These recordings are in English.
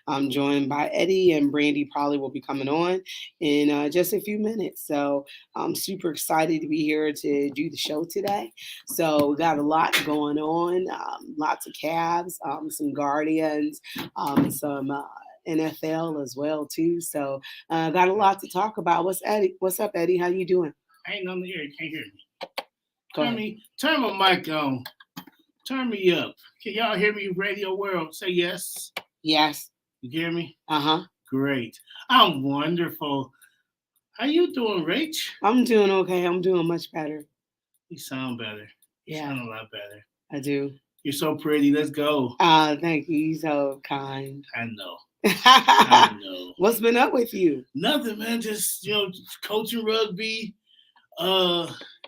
I'm joined by Eddie, and Brandy probably will be coming on in just a few minutes. So I'm super excited to be here to do the show today. So we got a lot going on, lots of Cavs, some Guardians, some NFL as well too. So got a lot to talk about. What's Eddie? What's up, Eddie? How you doing? I ain't nothing here. You can't hear me. Go ahead. Turn my mic on. Turn me up. Can y'all hear me, Radio World? Say yes. Yes. You hear me? Uh-huh. Great. I'm wonderful. How you doing, Rach? I'm doing okay. I'm doing much better. You sound better. You sound a lot better. I do. You're so pretty. Let's go. Thank you. You're so kind. I know. I know. What's been up with you? Nothing, man. Just coaching rugby,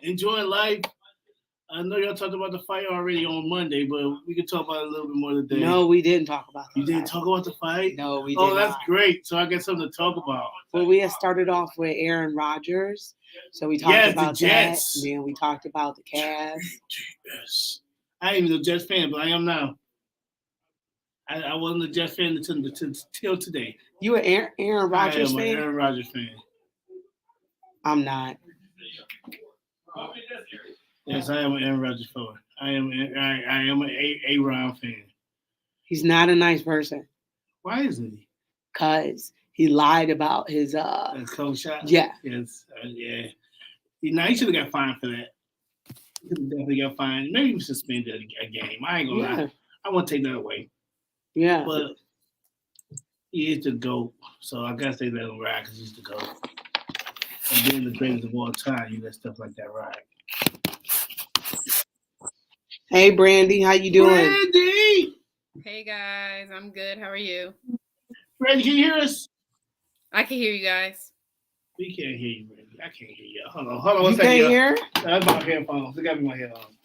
enjoying life. I know y'all talked about the fight already on Monday, but we can talk about it a little bit more today. No, we didn't talk about that. You didn't talk about the fight? No, we didn't. Oh, that's great. So I got something to talk about. Well, we had started off with Aaron Rodgers. So we talked about the Jets. that. Then we talked about the Cavs. Yes. I ain't even a Jets fan, but I am now. I wasn't a Jets fan until today. You an Aaron Rodgers fan? I am an Aaron Rodgers fan. I'm not. Yes, I am an Aaron Rodgers fan. I am an A-Ron fan. He's not a nice person. Why isn't he? Because he lied about his cold shot. Yeah. Yes. Yeah. He should have got fined for that. He definitely got fined. Maybe he suspended a game. I ain't gonna lie. I won't take that away. Yeah. But he is the GOAT, so I gotta say let him ride because he's the GOAT. And being the greatest of all time, you let stuff like that ride. Hey, Brandy, how you doing? Brandy! Hey, guys. I'm good. How are you? Brandy, can you hear us? I can hear you guys. We can't hear you, Brandy. I can't hear you. Hold on. You can't hear? That's my headphones. It got to be my headphones.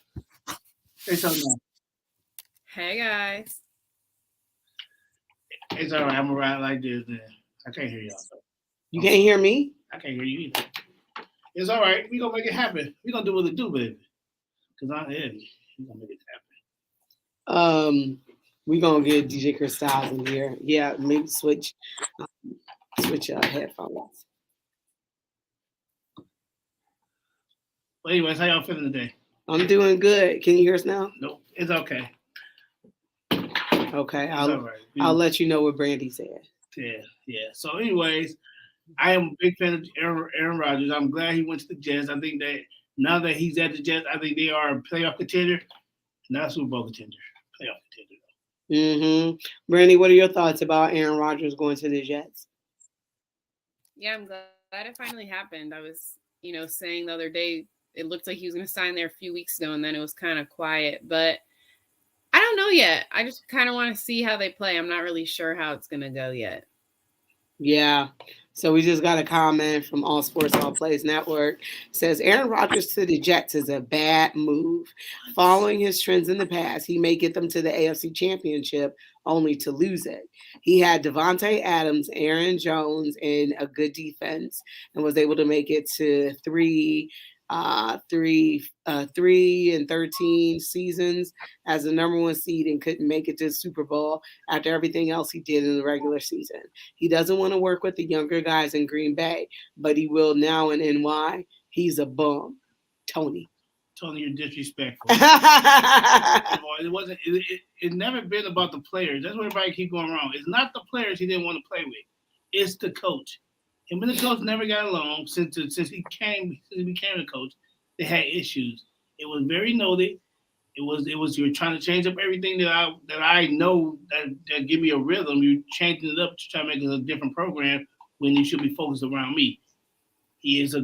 Say something now. Hey, guys. It's all right. I'm going to ride like this then. I can't hear y'all. You can't hear me? I can't hear you either. It's all right. We're going to make it happen. We're going to do what it do, baby. Because I'm Eddie. We're going to make it happen. We're going to get DJ Chris Styles in here. Yeah, maybe switch headphones. Well, anyways, how y'all feeling today? I'm doing good. Can you hear us now? Nope. It's okay. Okay. I'll let you know what Brandy said. Yeah. So anyways, I am a big fan of Aaron Rodgers. I'm glad he went to the Jets. I think that now that he's at the Jets, I think they are a playoff contender, not a Super Bowl contender. Playoff contender. Brandy, what are your thoughts about Aaron Rodgers going to the Jets? Yeah, I'm glad it finally happened. I was, saying the other day, it looked like he was going to sign there a few weeks ago, and then it was kind of quiet. But I don't know yet. I just kind of want to see how they play. I'm not really sure how it's going to go yet. Yeah. So we just got a comment from All Sports All Plays Network. It says Aaron Rodgers to the Jets is a bad move. Following his trends in the past, he may get them to the AFC Championship only to lose it. He had Devontae Adams, Aaron Jones, and a good defense, and was able to make it to 3-13 seasons as the number one seed and couldn't make it to the Super Bowl after everything else he did in the regular season. He doesn't want to work with the younger guys in Green Bay, but he will now in NY. He's a bum. Tony, you're disrespectful. It never been about the players. That's where everybody keep going wrong. It's not the players he didn't want to play with. It's the coach. Him and the coach never got along since he became the coach. They had issues. It was very noted. It was you're trying to change up everything that I know that give me a rhythm. You're changing it up to try to make it a different program when you should be focused around me. He is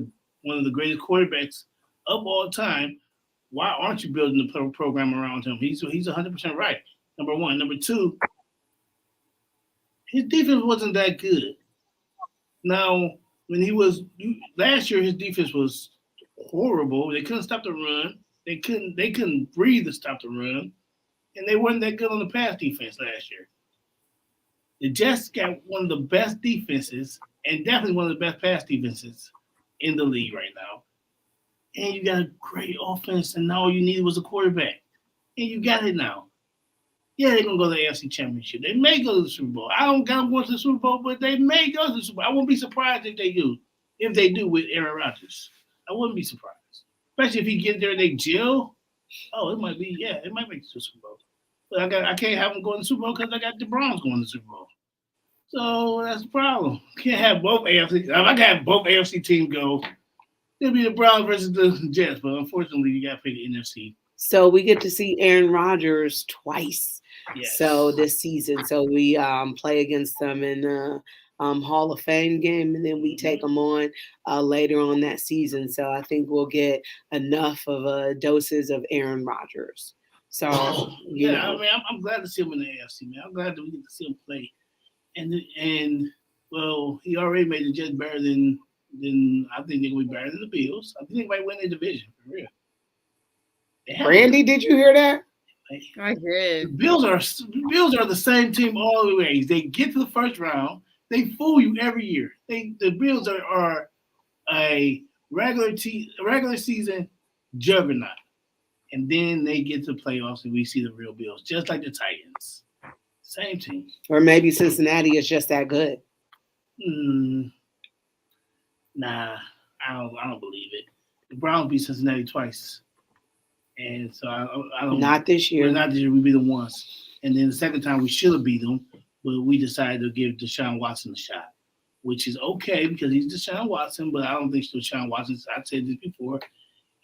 one of the greatest quarterbacks of all time. Why aren't you building the program around him? He's 100% right. Number one. Number two, his defense wasn't that good. Now, when he was last year, his defense was horrible. They couldn't stop the run. They couldn't breathe to stop the run, and they weren't that good on the pass defense last year. The Jets got one of the best defenses, and definitely one of the best pass defenses in the league right now. And you got a great offense, and all you needed was a quarterback, and you got it now. Yeah, they're gonna go to the AFC Championship. They may go to the Super Bowl. I don't got them going to the Super Bowl, but they may go to the Super Bowl. I wouldn't be surprised if they do. If they do with Aaron Rodgers, I wouldn't be surprised. Especially if he get there and they jail. Oh, it might be. Yeah, it might make it to the Super Bowl. But I can't have them going to the Super Bowl because I got the Browns going to the Super Bowl. So that's the problem. Can't have both AFC. If I can have both AFC teams go, it'll be the Browns versus the Jets. But unfortunately, you got to play the NFC. So we get to see Aaron Rodgers twice. Yes. So this season, so we play against them in the Hall of Fame game, and then we take them on later on that season. So I think we'll get enough of doses of Aaron Rodgers. So yeah, I mean, I'm glad to see him in the AFC, man. I'm glad that we get to see him play, and well, he already made the Jets better than I think they're gonna be better than the Bills. I think they might win the division for real. Brandy, did you hear that? I did. The Bills are the same team all the way. They get to the first round. They fool you every year. The Bills are a regular season juggernaut, and then they get to the playoffs and we see the real Bills, just like the Titans. Same team. Or maybe Cincinnati is just that good. Nah, I don't believe it. The Browns beat Cincinnati twice. And so I don't. Not this year. Not this year. We beat them once, and then the second time we should have beat them, but we decided to give Deshaun Watson a shot, which is okay because he's Deshaun Watson. But I don't think Deshaun Watson. I've said this before,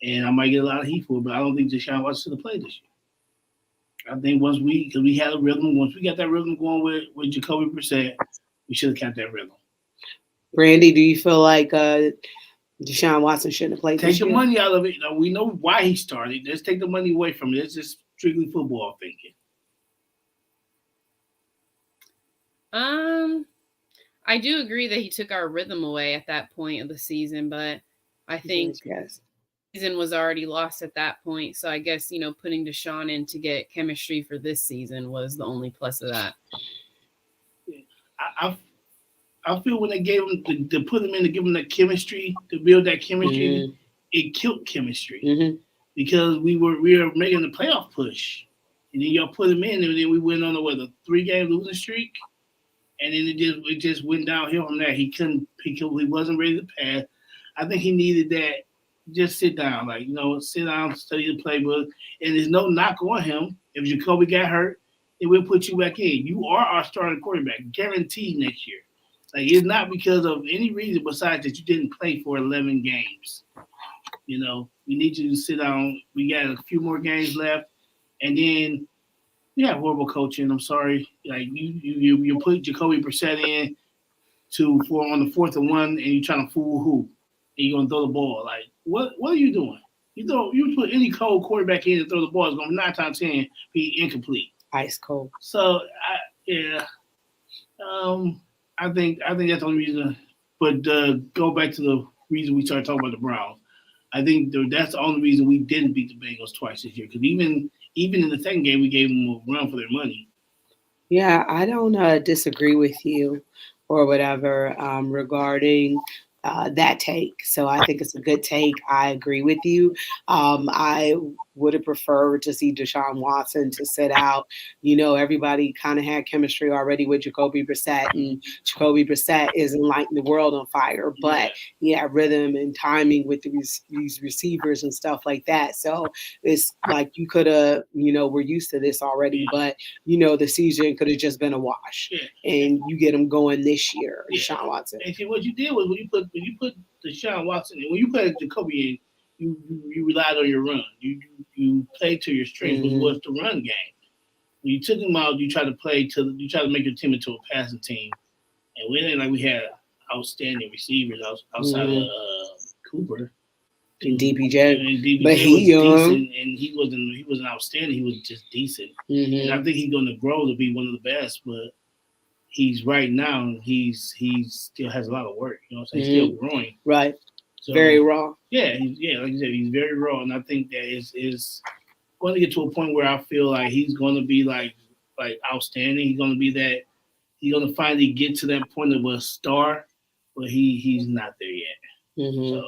and I might get a lot of heat for it, but I don't think Deshaun Watson should have played this year. I think because we had a rhythm, once we got that rhythm going with Jacoby Brissett, we should have kept that rhythm. Brandy, do you feel like Deshaun Watson shouldn't have played this year? Take the money out of it. We know why he started. Let's take the money away from it. It's just strictly football thinking. I do agree that he took our rhythm away at that point of the season, but I think the season was already lost at that point. So I guess, putting Deshaun in to get chemistry for this season was the only plus of that. I feel when they gave him to put him in to give him that chemistry, to build that chemistry, it killed chemistry because we were making the playoff push, and then y'all put him in, and then we went on a 3-game losing streak, and then it just went downhill from there. He wasn't ready to pass. I think he needed that. Just sit down, sit down, study the playbook, and there's no knock on him. If Jacoby got hurt, then we'll put you back in. You are our starting quarterback, guaranteed next year. It's not because of any reason besides that you didn't play for 11 games. We need you to sit down. We got a few more games left, and then we have horrible coaching. I'm sorry. You put Jacoby Brissett in for on the 4th and 1, and you're trying to fool who? And you're gonna throw the ball. What are you doing? You put any cold quarterback in to throw the ball, it's gonna 9 times 10 be incomplete. Ice cold. So I think that's the only reason. But go back to the reason we started talking about the Browns. I think that's the only reason we didn't beat the Bengals twice this year. Because even in the second game, we gave them a run for their money. Yeah, I don't disagree with you or whatever regarding that take. So I think it's a good take. I agree with you. I would have preferred to see Deshaun Watson to sit out. Everybody kind of had chemistry already with Jacoby Brissett, and Jacoby Brissett isn't lighting the world on fire, but he had rhythm and timing with these receivers and stuff like that. So it's like you could have, we're used to this already, but the season could have just been a wash, and you get him going this year, Deshaun Watson. And see, what you did was when you put Deshaun Watson in, when you put Jacoby in, you relied on your run. You played to your strength, which was the run game. When you took him out, you tried to make your team into a passing team, and we ain't like we had outstanding receivers outside of Cooper and DPJ. And DPJ but he young, and he wasn't outstanding. He was just decent, and I think he's going to grow to be one of the best. But he's right now he's still has a lot of work. He's still growing. Right. So, very raw. Yeah, like you said, he's very raw, and I think that is going to get to a point where I feel like he's going to be like outstanding. He's going to be that. He's going to finally get to that point of a star, but he's not there yet. So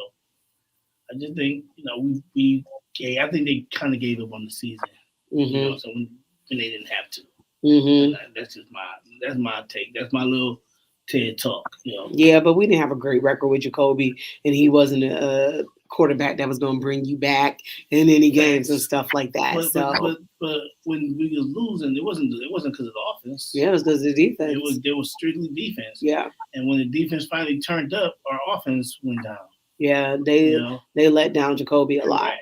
I just think I think they kind of gave up on the season. So when they didn't have to. Hmm. That's my take. That's my little TED talk. Yeah, but we didn't have a great record with Jacoby, and he wasn't a quarterback that was going to bring you back in any games and Facts. stuff like that. But but So but but when we was losing, it wasn't because of the offense. yeah, it was because of the defense. It was strictly defense. Yeah, And when the defense finally turned up, our offense went down. yeah, You know, they let down Jacoby a lot.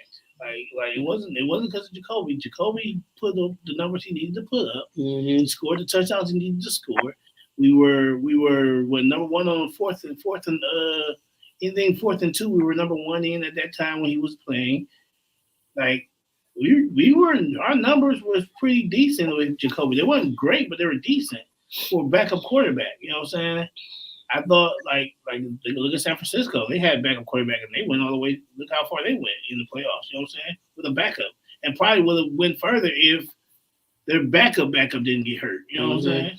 correct. Like it wasn't because of Jacoby. Jacoby put up the numbers he needed to put up. Hmm. He scored the touchdowns he needed to score. We were what, number one on anything 4th and 2. We were number one in at that time when he was playing. Like we were, our numbers was pretty decent with Jacoby. They weren't great, but they were decent for a backup quarterback. You know what I'm saying? I thought look at San Francisco. They had backup quarterback and they went all the way. Look how far they went in the playoffs. You know what I'm saying? With a backup, and probably would have went further if their backup didn't get hurt. You know what I'm saying?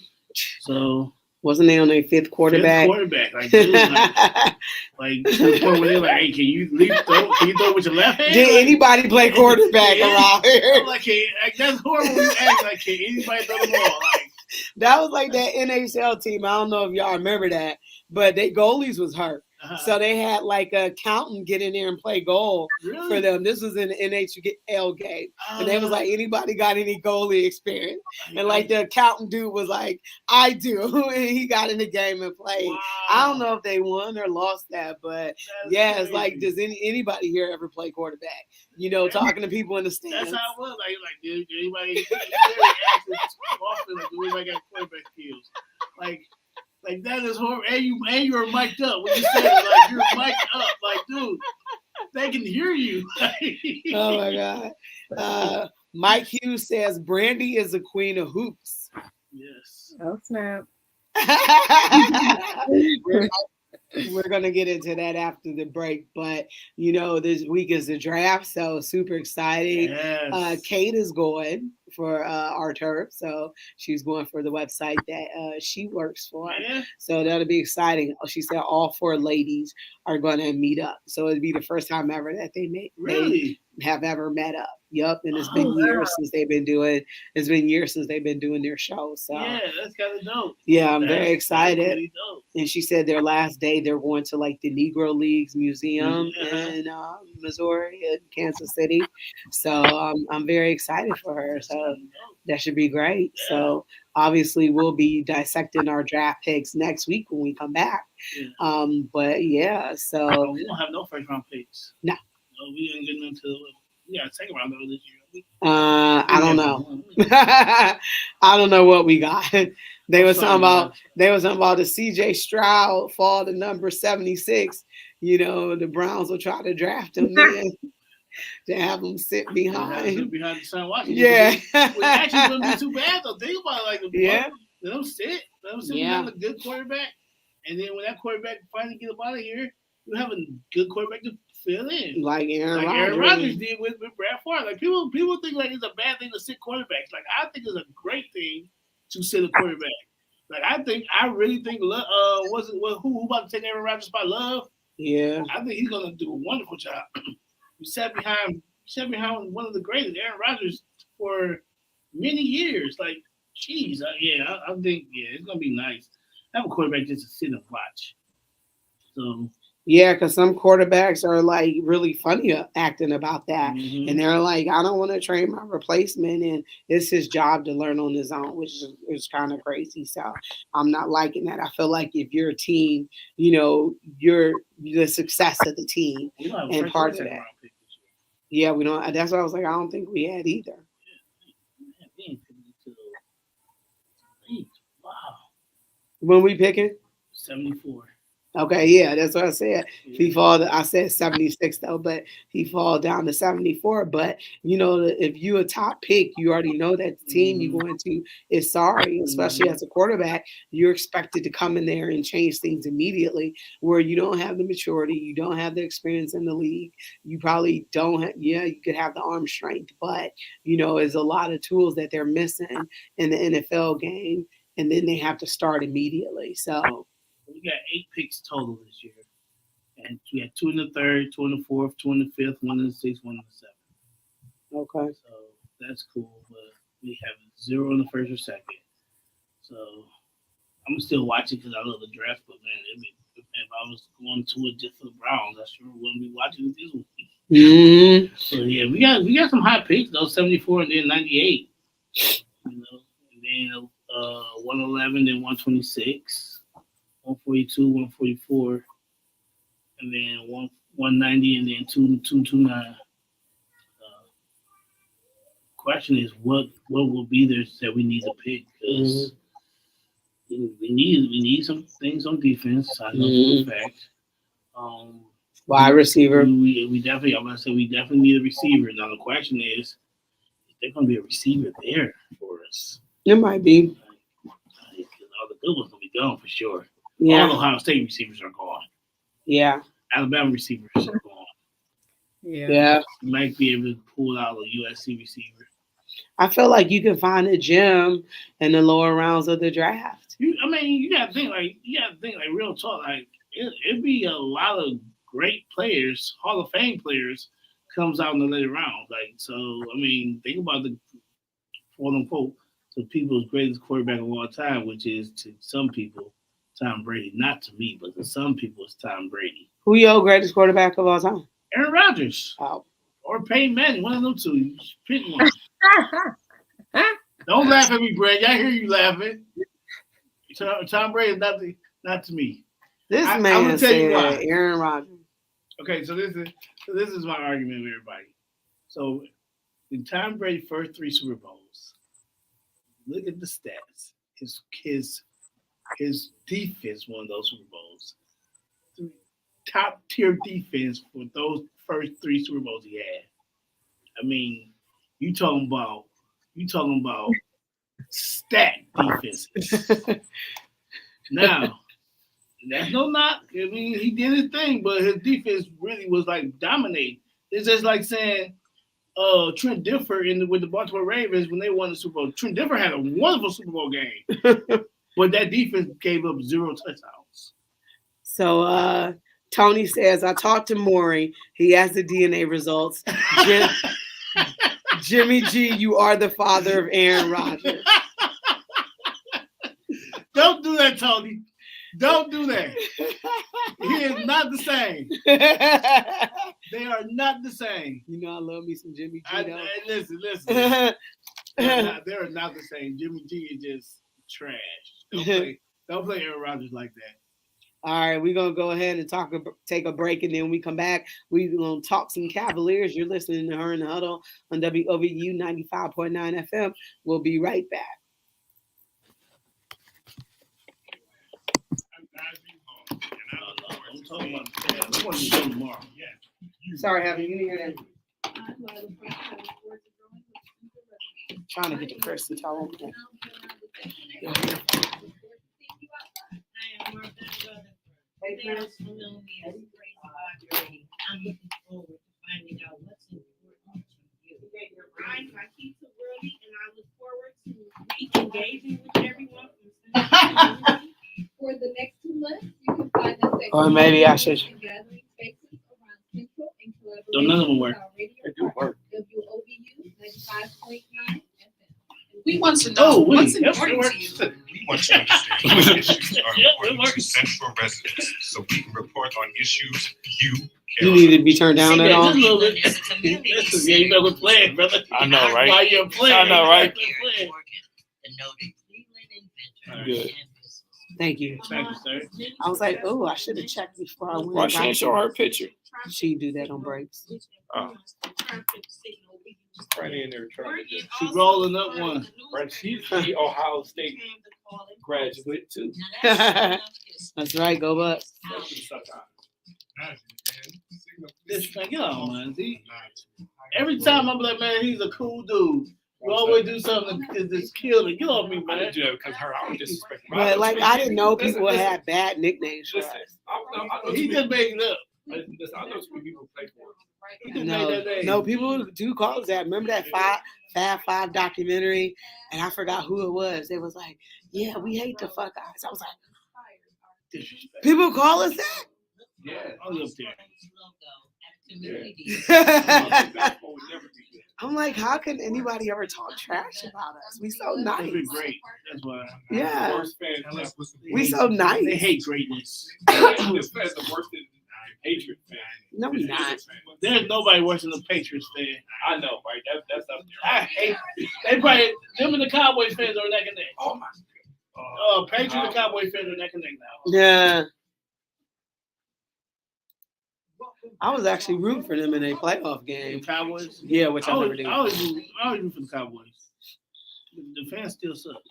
So wasn't they on their fifth quarterback? Fifth quarterback, like dude, like to the point where they're like, "Hey, can you throw? Can you throw with your left hand?" Did anybody play quarterback around here? I'm like, hey, that's horrible. When you ask like, can anybody throw the ball? Like, that was like that NHL team. I don't know if y'all remember that, but they goalies was hurt. So they had like a accountant get in there and play goal for them. This was in the NHL game. And they was like, anybody got any goalie experience? And like the accountant dude was like, I do. And he got in the game and played. Wow. I don't know if they won or lost that, but yeah, it's like, does anybody here ever play quarterback? You know, talking to people in the stands. That's how it was. Like did anybody got quarterback skills? Like that is horrible. And you're mic'd up. When you say it, like you're mic'd up. Like, dude, they can hear you. Oh my God. Mike Hughes says Brandy is a queen of hoops. Yes. Oh snap. We're gonna get into that after the break, but you know this week is the draft, so super excited. Yes. Kate is going for our turf, so she's going for the website that she works for. Yeah. So that'll be exciting. She said all 4 ladies are going to meet up, so it'll be the first time ever that they have ever met up. Yep, and it's been years since they've been doing. It's been years since they've been doing their show. So yeah, that's kind of dope. Yeah, I'm very excited. Really dope. And she said their last day they're going to like the Negro Leagues Museum in Missouri and Kansas City. So I'm very excited for her. So that should be great. Yeah. So obviously we'll be dissecting our draft picks next week when we come back. Yeah. But yeah, so we don't have no first round picks. No, we didn't get into. Yeah, second round though this year. I don't know. I don't know what we got. They were talking about the CJ Stroud fall to number 76. You know, the Browns will try to draft him then to have him sit behind the Sun Washington. Yeah. Which actually wouldn't be too bad though. Think about it, like let them sit behind a good quarterback. And then when that quarterback finally get up out of here, you have a good quarterback to fill in, like Aaron Rodgers did with Brad Favre. Like people think like it's a bad thing to sit quarterbacks. Like I think it's a great thing to sit a quarterback. Like I really think who about to take Aaron Rodgers by Love? Yeah, I think he's gonna do a wonderful job. He sat behind one of the greatest, Aaron Rodgers, for many years. Like, geez, I think it's gonna be nice. I have a quarterback just to sit and watch. So. Yeah, because some quarterbacks are like really funny acting about that. Mm-hmm. And they're like, I don't want to train my replacement. And it's his job to learn on his own, which is kind of crazy. So I'm not liking that. I feel like if you're a team, you know, you're the success of the team and part of that. Yeah, we don't. That's why I was like, I don't think we had either. Wow. When we picking? 74. Okay, yeah, that's what I said. I said 76 though, but he fall down to 74. But you know, if you a top pick, you already know that the team you're going to is sorry, especially as a quarterback. You're expected to come in there and change things immediately. Where you don't have the maturity, you don't have the experience in the league. You probably don't have. Yeah, you could have the arm strength, but you know, there's a lot of tools that they're missing in the NFL game, and then they have to start immediately. So. We got 8 picks total this year. And we had 2 in the 3rd, 2 in the 4th, 2 in the 5th, 1 in the 6th, 1 in the 7th. Okay. So that's cool. But We have 0 in the first or second. So I'm still watching because I love the draft. But man, if I was going to it just for the Browns, I sure wouldn't be watching it this week. Mm-hmm. So yeah, we got some high picks though, 74 and then 98. You know, and then 111, then 126, 142, 144, and then 190, and then 229. Question is what will be there that we need to pick because we need some things on defense. I know for a fact. Wide receiver. We definitely. I'm gonna say we definitely need a receiver. Now the question is, is there gonna be a receiver there for us? It might be. All the good ones will be gone for sure. Yeah. All Ohio State receivers are gone. Yeah. Alabama receivers are gone. Yeah. You might be able to pull out a USC receiver. I feel like you can find a gem in the lower rounds of the draft. You gotta think like real talk. Like it'd be a lot of great players, Hall of Fame players, comes out in the later rounds. Like so, think about the quote unquote the people's greatest quarterback of all time, which is to some people Tom Brady. Not to me, but to some people it's Tom Brady. Who your greatest quarterback of all time? Aaron Rodgers. Oh. Or Peyton Manning, one of them two. You pick one. Don't laugh at me, Brad. I hear you laughing. Tom Brady is not to me. This man said Aaron Rodgers. Okay, so this is my argument with everybody. So in Tom Brady's first 3 Super Bowls, look at the stats. His defense won those Super Bowls. Top tier defense for those first 3 Super Bowls he had. You talking about stacked defenses. Now, that's no knock. He did his thing, but his defense really was like dominating. It's just like saying Trent Dilfer with the Baltimore Ravens when they won the Super Bowl. Trent Dilfer had a wonderful Super Bowl game, but that defense gave up 0 touchdowns. So Tony says, I talked to Maury. He has the DNA results. Jimmy G, you are the father of Aaron Rodgers. Don't do that, Tony. Don't do that. He is not the same. They are not the same. You know I love me some Jimmy G. Listen. They're not the same. Jimmy G is just trash. Don't play Aaron Rodgers like that. All right, we're going to go ahead and take a break, and then when we come back, we're going to talk some Cavaliers. You're listening to Her in the Huddle on WOVU 95.9 FM. We'll be right back. I'm talking about the want to do tomorrow. Sorry, Heaven, you didn't hear that. I'm trying to get the person to tell them. I'm looking forward to finding out what's important to you. I keep it early, and I look forward to re-engaging with everyone for the next 2 months. You can find us at Or maybe I should. gathering spaces around Central and collaboration. Don't none of them work. They do work. WOVU 95.9 FM. We want to know what's yep, important to you. We want to understand what issues are important to Central residents so we can report on issues you care You about. need to be turned down at all? Yeah, you better play it, brother. I know, right? While you're playing, I know, right? The noted Cleveland inventor. Good. Thank you. Thank you, sir. I was like, oh, I should have checked before I went. Why she ain't show her picture? She do that on breaks. Oh. Right in there trying to just. She rolling up one. Right, she's the Ohio State graduate too. That's right, go Bucks. This man, get on, man. See, every time I'm like, man, he's a cool dude. You always do something to just kill it. Get off me, I man. didn't do that because her. I was disrespecting. But like, I didn't know people had bad nicknames for Listen, us. He just made it up. I know some people play for us. He just made that name. No, people do call us that. Remember that Fab Five documentary? And I forgot who it was. It was like, yeah, we hate the fuck eyes. I was like, Disrespect. people call us that? Yeah. I'll look there. Yeah. Basketball would never do that. I'm like, how can anybody ever talk trash about us? We so That'd be nice. great. That's why. Yeah, Worst fans ever. we so They nice. hate greatness. This fan's the worst than hatred fan. No, we not. There's nobody worse than the Patriots fan. I know, right? That's up there. I hate. They probably them and the Cowboys fans are neck and neck. Oh my. Patriots and Cowboys fans are neck and neck now. Yeah, I was actually rooting for them in a playoff The game. Cowboys. Yeah, which I never did. I always root for the Cowboys. The fans still suck.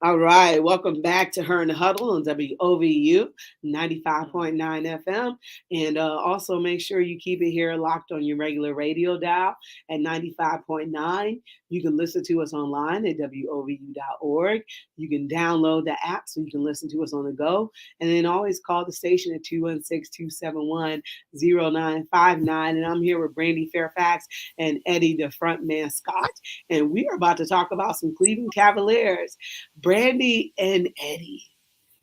All right, welcome back to Her in the Huddle on WOVU 95.9 FM. And also make sure you keep it here locked on your regular radio dial at 95.9. You can listen to us online at WOVU.org. You can download the app so you can listen to us on the go. And then always call the station at 216-271-0959. And I'm here with Brandy Fairfax and Eddie, the front man Scott. And we are about to talk about some Cleveland Cavaliers. Brandy and Eddie.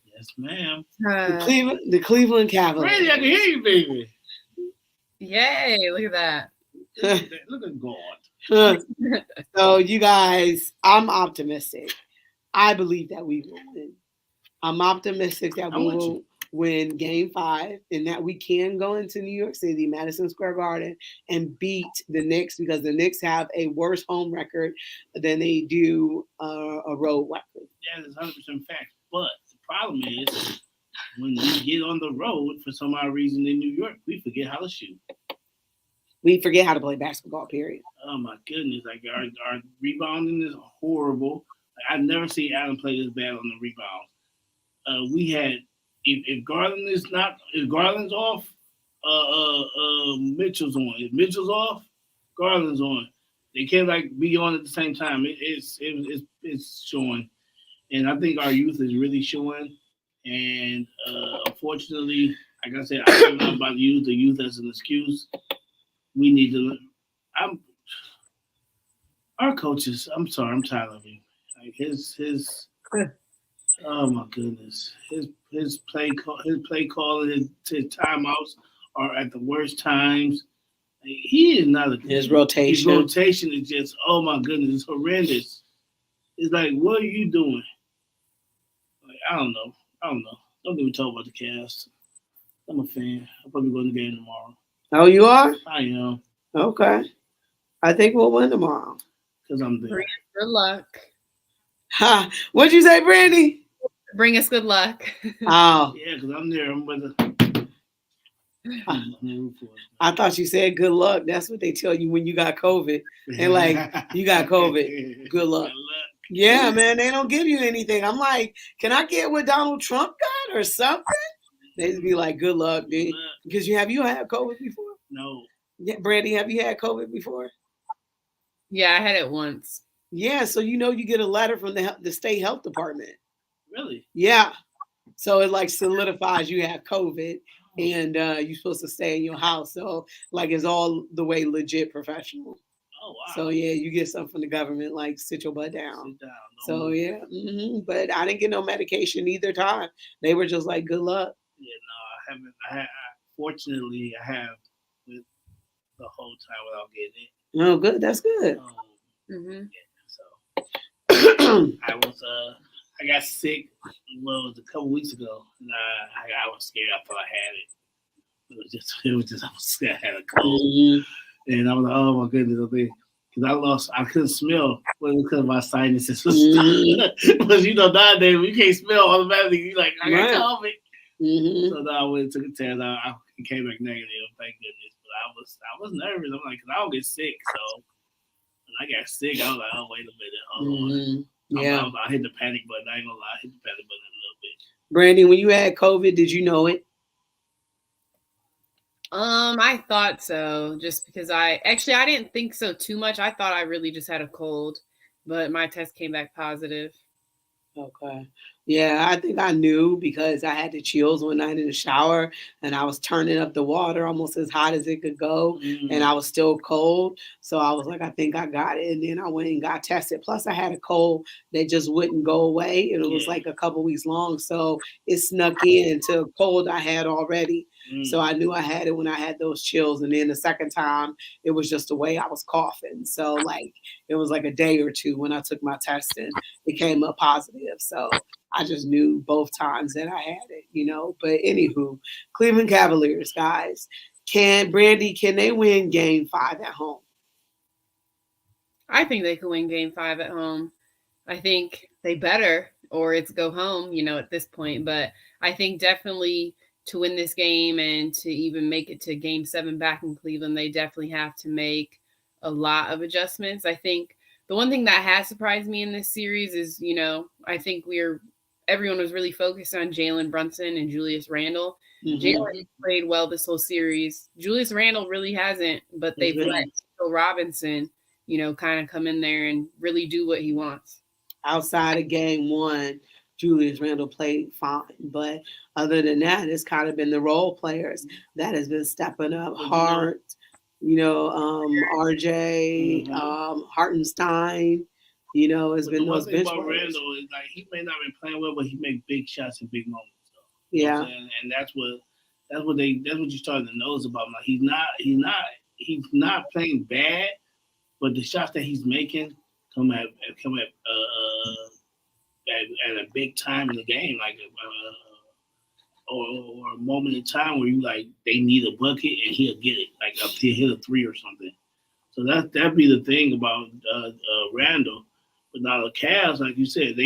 Yes, ma'am. The Cleveland Cavaliers. Brandy, I can hear you, baby. Yay! Look at that. Look at God. So you guys, I'm optimistic. I believe that we will win. I'm optimistic that we will win Game 5 and that we can go into New York City, Madison Square Garden, and beat the Knicks because the Knicks have a worse home record than they do a road record. Yeah, that's 100% fact. But the problem is when we get on the road for some odd reason in New York, we forget how to shoot. We forget how to play basketball, period. Oh my goodness! Like our rebounding is horrible. I've never seen Allen play this bad on the rebound. We had if Garland is not if Garland's off, Mitchell's on. If Mitchell's off, Garland's on. They can't like be on at the same time. It's showing, and I think our youth is really showing. And unfortunately, like I said, I don't know about the youth as an excuse. We need to. Our coaches. I'm sorry. I'm tired of him. Like his. Oh my goodness. His play calling, his timeouts are at the worst times. He is not a. His rotation. His rotation is just. Oh my goodness. It's horrendous. It's like, what are you doing? Like I don't know. Don't even talk about the cast. I'm a fan. I'll probably go to the game tomorrow. Oh, you are? I am. Okay. I think we'll win tomorrow. Because I'm there. Good luck. Ha! What'd you say, Brandy? Bring us good luck. Oh, Yeah, because I'm there. I'm with the. I thought you said good luck. That's what they tell you when you got COVID. They're like, you got COVID. Good luck. Yeah, man, they don't give you anything. I'm like, can I get what Donald Trump got or something? They just be like, good luck, dude. Because you had COVID before? No. Yeah, Brandy, have you had COVID before? Yeah, I had it once. Yeah, so you get a letter from the state health department. Really? Yeah. So it like solidifies you have COVID and you're supposed to stay in your house. So like it's all the way legit professional. Oh, wow. So yeah, you get something from the government, like sit your butt down. So yeah, but I didn't get no medication either time. They were just like, good luck. Yeah, no, I haven't. Fortunately, I have with the whole time without getting it. Oh, good. That's good. Mm-hmm. Yeah, so I got sick. Well, it was a couple weeks ago, and I was scared. I thought I had it. It was just I was scared I had a cold, and I was like, oh my goodness, because I couldn't smell. Well, because of my sinuses. Because nowadays we can't smell automatically. You like I got COVID. So then I went and took a test. I came back negative, thank goodness. But I was nervous. I'm like, because I don't get sick. So when I got sick, I was like, oh, wait a minute. Hold on. Yeah. I hit the panic button. I ain't gonna lie. I hit the panic button a little bit. Brandy, when you had COVID, did you know it? I thought so, just because I didn't think so too much. I thought I really just had a cold, but my test came back positive. Okay. Yeah, I think I knew because I had the chills one night in the shower and I was turning up the water almost as hot as it could go. And I was still cold. So I was like, I think I got it. And then I went and got tested. Plus I had a cold that just wouldn't go away. And it was like a couple weeks long. So it snuck in to a cold I had already. So I knew I had it when I had those chills. And then the second time, it was just the way I was coughing. So like it was like a day or two when I took my test and it came up positive. So I just knew both times that I had it, you know. But anywho, Cleveland Cavaliers, guys. Can they win game 5 at home? I think they could win game 5 at home. I think they better, or it's go home, at this point. But I think definitely to win this game and to even make it to game 7 back in Cleveland, they definitely have to make a lot of adjustments. I think the one thing that has surprised me in this series is, I think everyone was really focused on Jalen Brunson and Julius Randle. Mm-hmm. Jalen played well this whole series. Julius Randle really hasn't, but they've let Phil Robinson, kind of come in there and really do what he wants. Outside of game 1, Julius Randle played fine. But other than that, it's kind of been the role players that has been stepping up. Hart, RJ, Hartenstein, has been those bench players. Randle is like he may not be playing well, but he makes big shots in big moments. Though. Yeah. And that's what you're starting to notice about him. Like he's not playing bad, but the shots that he's making come at a big time in the game, like or a moment in time where you like they need a bucket and he'll get it, like he'll hit a 3 or something. So that'd be the thing about Randall. But now the Cavs, like you said,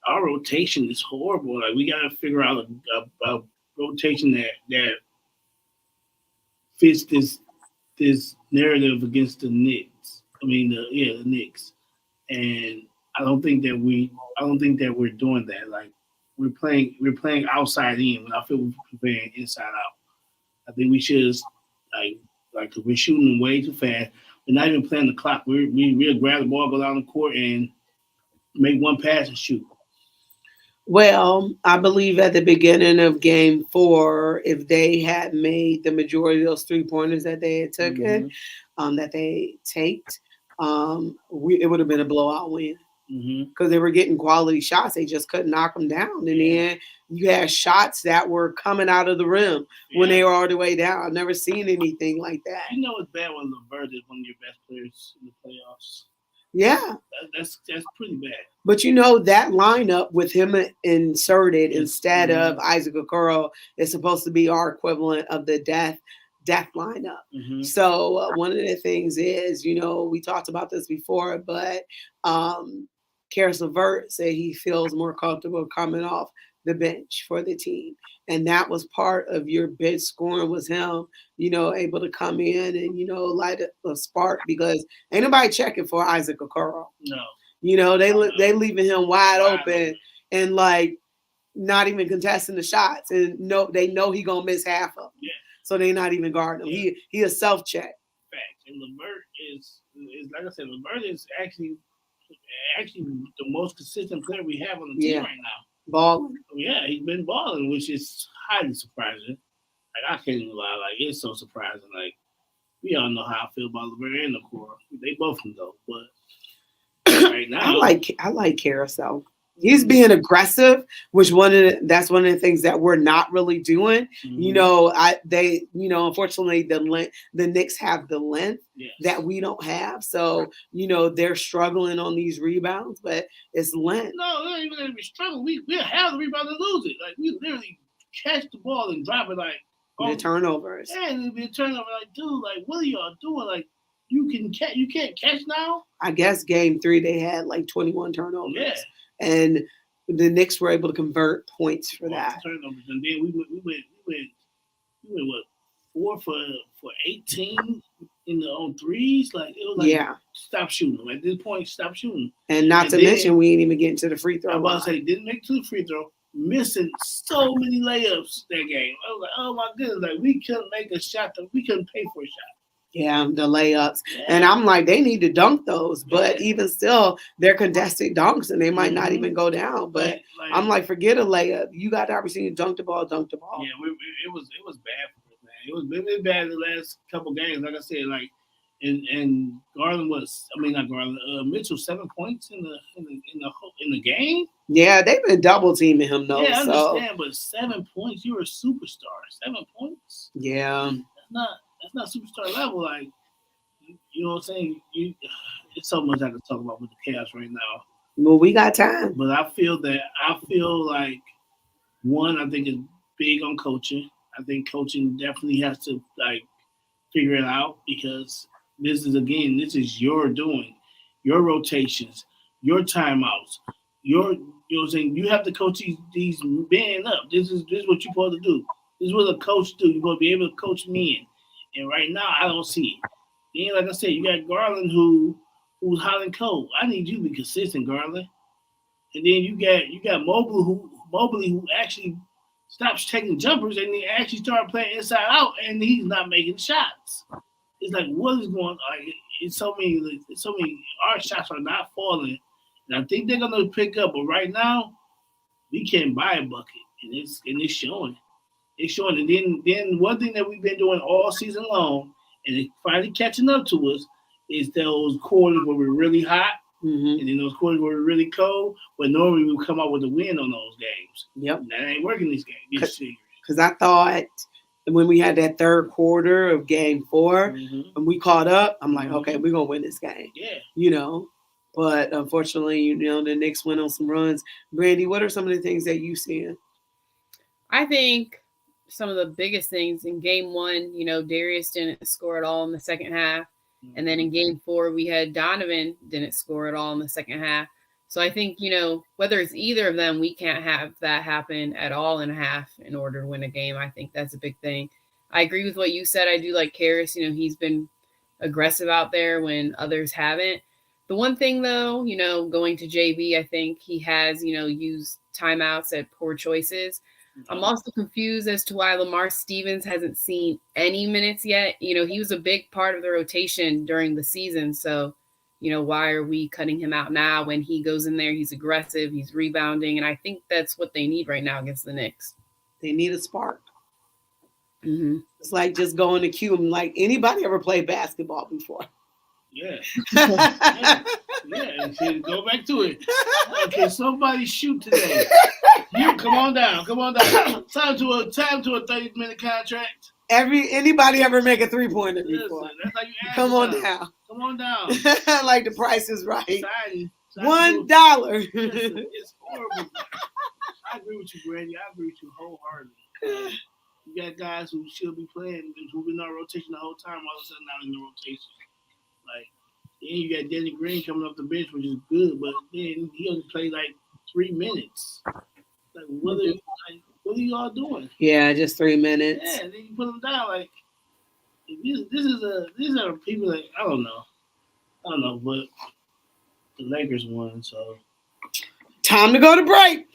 our rotation is horrible. Like we got to figure out a rotation that fits this narrative against the Knicks. I mean the Knicks. And I don't think that we're doing that. Like we're playing outside in when I feel we're playing inside out. I think we should like we're shooting way too fast. We're not even playing the clock. We'll grab the ball, go down the court, and make one pass and shoot. Well, I believe at the beginning of game 4, if they had made the majority of those 3-pointers that they had taken, that they taked, it would have been a blowout win. Because they were getting quality shots. They just couldn't knock them down. And then you had shots that were coming out of the rim when they were all the way down. I've never seen anything like that. You know it's bad when LeVert is one of your best players in the playoffs. Yeah. That's pretty bad. But that lineup with him inserted instead of Isaac Okoro is supposed to be our equivalent of the death lineup. So one of the things is, we talked about this before, but Karis LeVert said he feels more comfortable coming off the bench for the team. And that was part of your bench scoring was him, able to come in and, light a spark because ain't nobody checking for Isaac Okoro. No. They leaving him wide open and like not even contesting the shots. And they know he gonna miss half of them. Yeah. So they're not even guarding him. He a self-check. Fact. And LeVert is like I said, LeVert is actually the most consistent player we have on the team right now. Balling. Yeah, he's been balling, which is highly surprising. Like I can't even lie, like it's so surprising. Like we all know how I feel about LeVert and Okoro. They both can go, but right now I like Carousel. He's being aggressive, which that's one of the things that we're not really doing. Unfortunately the Knicks have the length that we don't have. So, they're struggling on these rebounds, but it's length. No, they're not even gonna be struggling. We'll have the rebound and lose it. Like we literally catch the ball and drop it like the turnovers. Yeah, and it'll be a turnover. Like, dude, like what are y'all doing? Like you can't catch now? I guess game 3 they had like 21 turnovers. Yeah. And the Knicks were able to convert points for that. Turnovers, and then we went what 4 for 18 on threes. Like it was like stop shooting. At this point, stop shooting. And not to mention we ain't even getting to the free throw. I was about to say didn't make to the free throw, missing so many layups that game. I was like, oh my goodness, like we couldn't make a shot that we couldn't pay for a shot. Yeah, the layups. Yeah. And I'm like, they need to dunk those. But even still, they're contested dunks and they might not even go down. But I'm like, forget a layup. You got the opportunity to dunk the ball. Yeah, it was bad for us, man. It was bad the last couple games. Like I said, like And Garland not Garland. Mitchell 7 points in the game. Yeah, they've been double teaming him though. Yeah, I so understand, but 7 points. You're a superstar. 7 points. yeah, That's not superstar level. Like, you know what I'm saying? It's so much I can talk about with the Cavs right now. well, we got time. But I feel like one, I think is big on coaching. I think coaching definitely has to like figure it out because this is your doing, your rotations, your timeouts, you know what I'm saying? You have to coach these men up. This is what you're supposed to do. This is what a coach do. You're supposed to be able to coach men. And right now I don't see it. Then, like I said, you got Garland who's hot and cold. I need you to be consistent, Garland. And then you got Mobley who actually stops taking jumpers and he actually started playing inside out and he's not making shots. It's like what is going on? Like, it's so many our shots are not falling. And I think they're gonna pick up, but right now we can't buy a bucket. And it's showing. It's showing. And then one thing that we've been doing all season long, and it's finally catching up to us, is those quarters where we're really hot. Mm-hmm. And then those quarters were really cold, but normally we would come out with a win on those games. Yep. That ain't working this game. Because I thought when we had that third quarter of game 4 and we caught up, I'm like, okay, we're going to win this game. Yeah. You know, but unfortunately, the Knicks went on some runs. Brandy, what are some of the things that you see? I think some of the biggest things in game 1, Darius didn't score at all in the second half. And then in game 4, we had Donovan didn't score at all in the second half. So I think, whether it's either of them, we can't have that happen at all in a half in order to win a game. I think that's a big thing. I agree with what you said. I do like Karras. He's been aggressive out there when others haven't. The one thing, though, going to JB, I think he has, used timeouts at poor choices. I'm also confused as to why Lamar Stevens hasn't seen any minutes yet. He was a big part of the rotation during the season. So, why are we cutting him out now when he goes in there? He's aggressive. He's rebounding. And I think that's what they need right now against the Knicks. They need a spark. Mm-hmm. It's like just going to cue them. Like, anybody ever played basketball before? Yeah. Yeah. And go back to it. Okay, somebody shoot today. You come on down. Time to a 30-minute contract. Anybody ever make a 3-pointer before? That's how you ask. Come on down. Like the Price is Right. Sign $1. It's horrible. I agree with you, Brandy. I agree with you wholeheartedly. You got guys who should be playing, who've been on rotation the whole time, all of a sudden not in the rotation. Like, then you got Danny Green coming off the bench, which is good, but then he only played like 3 minutes. Like, what are you all doing? Yeah, just 3 minutes. Yeah, then you put them down. Like, these are people that I don't know, but the Lakers won, so. Time to go to break.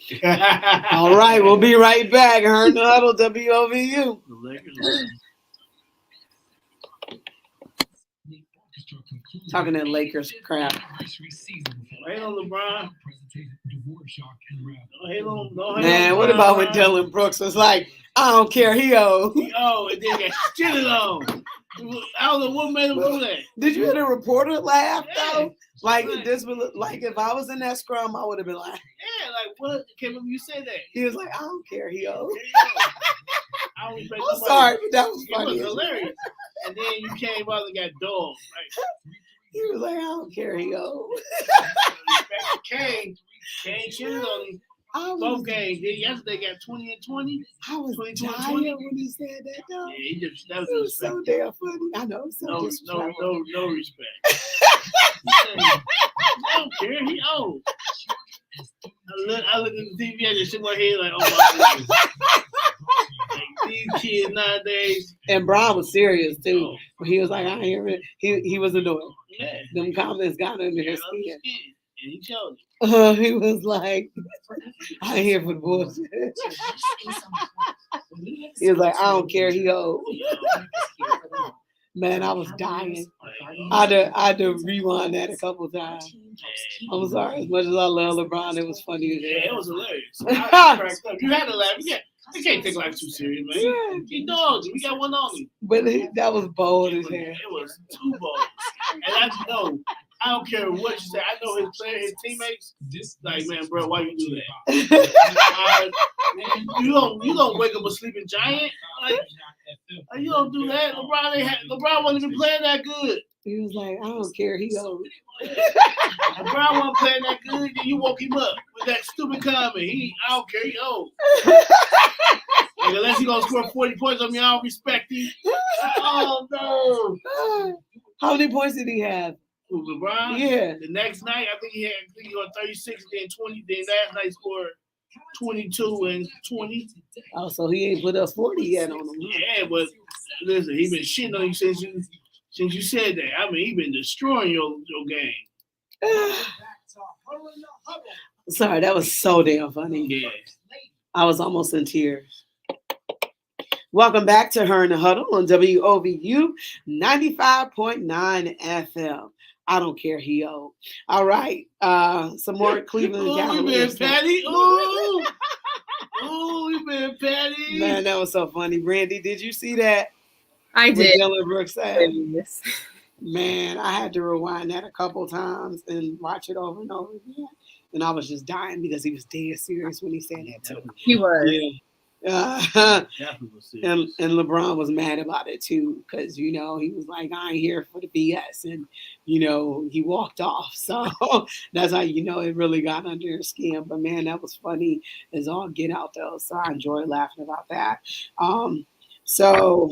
All right, we'll be right back. Huddle, WOVU. The Lakers won. Talking that Lakers crap. Hate on LeBron. Don't hate Man, on what LeBron, about when Brian? Dylan Brooks was like, I don't care, he owed. And then got shitted on. I don't know what made him do that. Did you hear the reporter laugh though? Yeah. Like this would like if I was in that scrum, I would have been like, Yeah, like what? Can't believe you said that. he was like, I don't care, he owed. I don't respect I'm nobody. sorry, but that was It was funny. hilarious. And then you came out and got dogged. Like, He was like, I don't care, he owed. Kane shitted on him. Both games. Yesterday got 20 and 20. I was 20, dying 20. when he said that though. Yeah, that It was so damn funny. I know, so disrespectful. no respect. I don't care. He old. I look at the TV, I just shake my head like, oh my goodness. Like, these kids nowadays. And Brian was serious too. He was like, I ain't hear it. He was annoyed. Yeah. Them comments got under his Under skin. skin. And he showed it. He was like, I ain't here for the bullshit. He was like, I don't care, he old. Man, I was dying. I had to rewind that a couple times. I'm sorry. As much as I love LeBron, it was funny as Yeah, it hell. was hilarious. I cracked up. You had to laugh. Yeah. You can't take life too serious, man. Yeah. He dogs. We got one on him. But that was bold as hell. It was too bold. And I know, I don't care what you say. I know his teammates. Like, man, bro, why you do that? You don't wake up a sleeping giant. Like you don't do that. LeBron wasn't even playing that good. He was like, I don't care. He old. LeBron wasn't playing that good. Then you woke him up with that stupid comment. I don't care. He old. Like, unless he gonna score 40 points on me, I don't respect him. Oh no! How many points did he have? Who, LeBron? Yeah. The next night, I think he got 36, then 20. Then last night scored 22 and 20. Oh, so he ain't put up 40 yet on him. Yeah, but listen, he been shitting on you since you said that. I mean, he been destroying your game. Sorry, that was so damn funny. Yeah. I was almost in tears. Welcome back to Her in the Huddle on WOVU 95.9 FM. I don't care, he old. All right. Some more Cleveland Cavaliers. We been Patty. Ooh. Ooh, we been Patty. Man, that was so funny. Brandy, did you see that? I What did. Dylan Brooks said? Yes. Man, I had to rewind that a couple times and watch it over and over again. And I was just dying because he was dead serious when he said that too. He was. Yeah. Definitely was serious. And LeBron was mad about it too, because he was like, I ain't here for the BS, and he walked off. So that's how it really got under his skin. But man, that was funny as all get out though. So I enjoyed laughing about that. So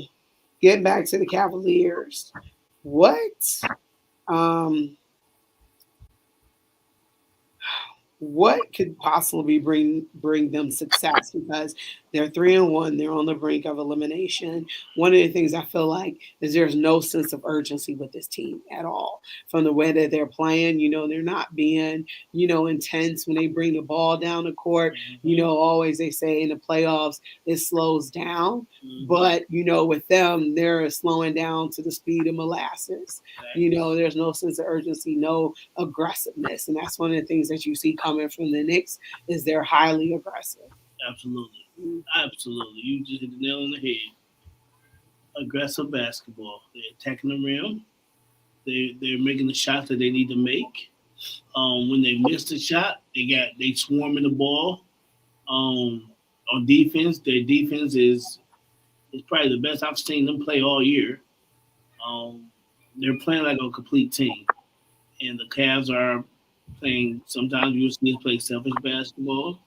getting back to the Cavaliers, what could possibly bring them success, because they're 3-1, they're on the brink of elimination. One of the things I feel like is there's no sense of urgency with this team at all from the way that they're playing. They're not being intense when they bring the ball down the court. Always they say in the playoffs it slows down, but with them they're slowing down to the speed of molasses. There's no sense of urgency, no aggressiveness, and that's one of the things that you see coming from the Knicks is they're highly aggressive. Absolutely. You just hit the nail on the head. Aggressive basketball. They're attacking the rim. They're making the shots that they need to make. When they miss the shot, they swarming the ball. On defense, their defense is probably the best I've seen them play all year. They're playing like a complete team, and the Cavs are playing. Sometimes you'll see us play selfish basketball.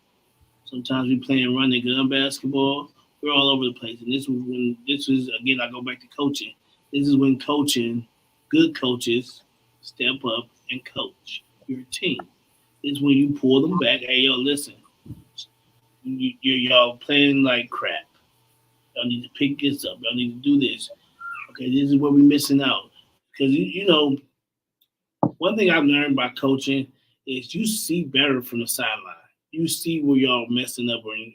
Sometimes we're playing run and gun basketball. We're all over the place. And this is again, I go back to coaching. This is when good coaches step up and coach your team. This is when you pull them back. Hey, yo, listen, y'all playing like crap. Y'all need to pick this up. Y'all need to do this. Okay, this is where we're missing out. Because, one thing I've learned by coaching is you see better from the sideline. You see where y'all messing up and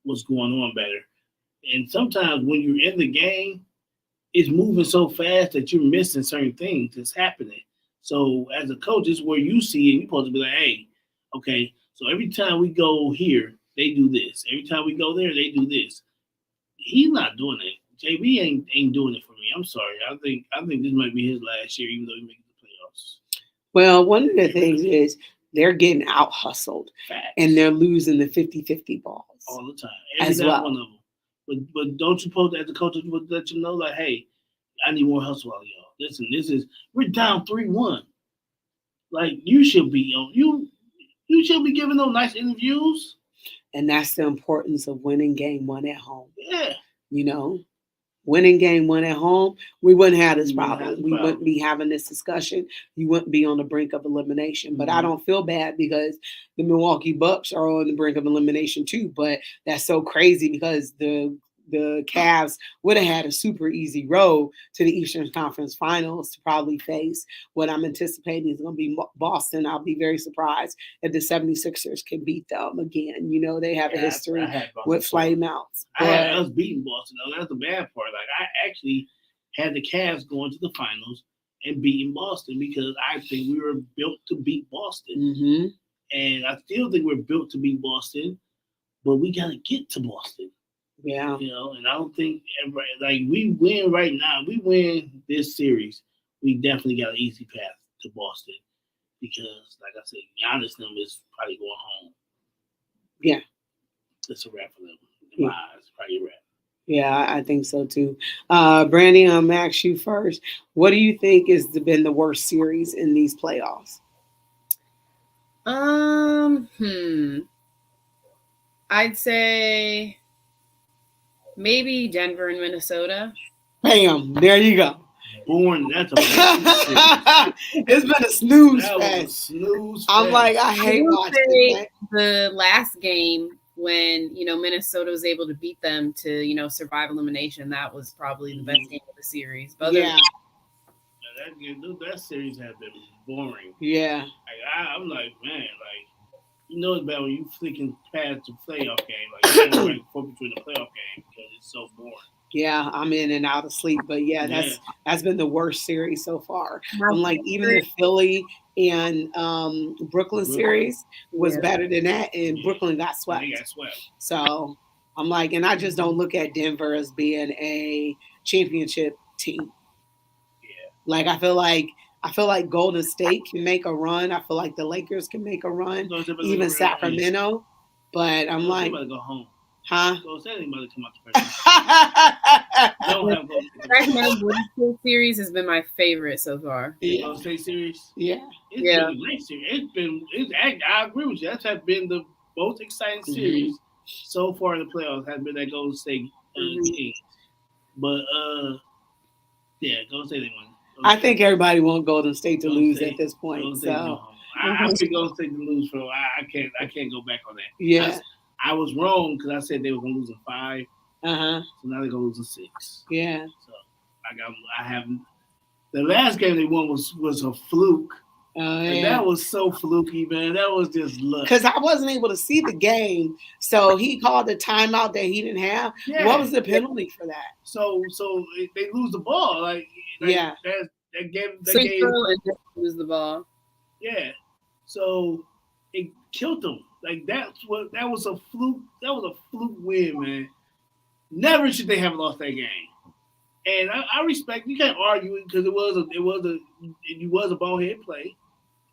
what's going on better. And sometimes when you're in the game, it's moving so fast that you're missing certain things that's happening. So as a coach, it's where you see it. You're supposed to be like, hey, okay, so every time we go here, they do this. Every time we go there, they do this. He's not doing it. JB ain't doing it for me. I'm sorry. I think this might be his last year, even though he makes the playoffs. Well, one of the things is they're getting out hustled. Facts. And they're losing the 50-50 balls all the time. as well. One of them. But don't you post as a coach would let you know, like, hey, I need more hustle out of y'all. Listen, we're down 3-1. Like you should be you should be giving those nice interviews. And that's the importance of winning game one at home. Yeah. Winning game one at home, we wouldn't have this problem. We wouldn't be having this discussion. You wouldn't be on the brink of elimination. But I don't feel bad because the Milwaukee Bucks are on the brink of elimination too. But that's so crazy because the Cavs would have had a super easy road to the Eastern Conference Finals to probably face what I'm anticipating is going to be Boston. I'll be very surprised if the 76ers can beat them again. They have a history with flameouts. I had us beating Boston, though. That's the bad part. Like, I actually had the Cavs going to the finals and beating Boston because I think we were built to beat Boston. Mm-hmm. And I still think we're built to beat Boston, but we got to get to Boston. Yeah. You know, and I don't think everybody, like we win right now. We win this series. We definitely got an easy path to Boston because, like I said, Giannis them is probably going home. Yeah. It's a wrap for them. In my eyes, it's probably a wrap. Yeah, I think so too. Brandy, I'm gonna ask you first. What do you think has been the worst series in these playoffs? I'd say maybe Denver and Minnesota. Bam, there you go. Born, that's a series. It's been a snooze That was a fest. snooze I'm fest. like, I hate will watching say that. the last game when Minnesota was able to beat them to survive elimination. That was probably the best game of the series. But Yeah, that series has been boring. yeah. Like, I'm like, man, like it's bad when you flicking past the playoff game. Like you gotta like focus on the playoff game because it's so boring. Yeah, I'm in and out of sleep, but yeah, that's been the worst series so far. I'm like, even the Philly and Brooklyn series was better than that, and Brooklyn got swept. They got swept. So I'm like, and I just don't look at Denver as being a championship team. Yeah. Like I feel like Golden State can make a run. I feel like the Lakers can make a run, even Sacramento. But I'm like, to go home. Huh? So say anybody come out the first. Don't have Golden series has been my favorite so far. Yeah. Golden State series. Yeah. It's been a great series. I agree with you. That's been the most exciting series so far in the playoffs. Has been that Golden State team. But yeah, Golden State they won. I think everybody wants Golden State to lose at this point. So I think Golden State to lose for. I can't go back on that. Yeah. I was wrong because I said they were going to lose in 5. So now they're going to lose in 6. Yeah. So I have the last game they won was a fluke. And that was so fluky, man. That was just luck. Because I wasn't able to see the game, so he called a timeout that he didn't have. Yeah. What was the penalty for that? So they lose the ball, like yeah. That game. And lose the ball. Yeah. So it killed them. Like that was a fluke. That was a fluke win, man. Never should they have lost that game. And I respect. You can't argue it because it was a bonehead play.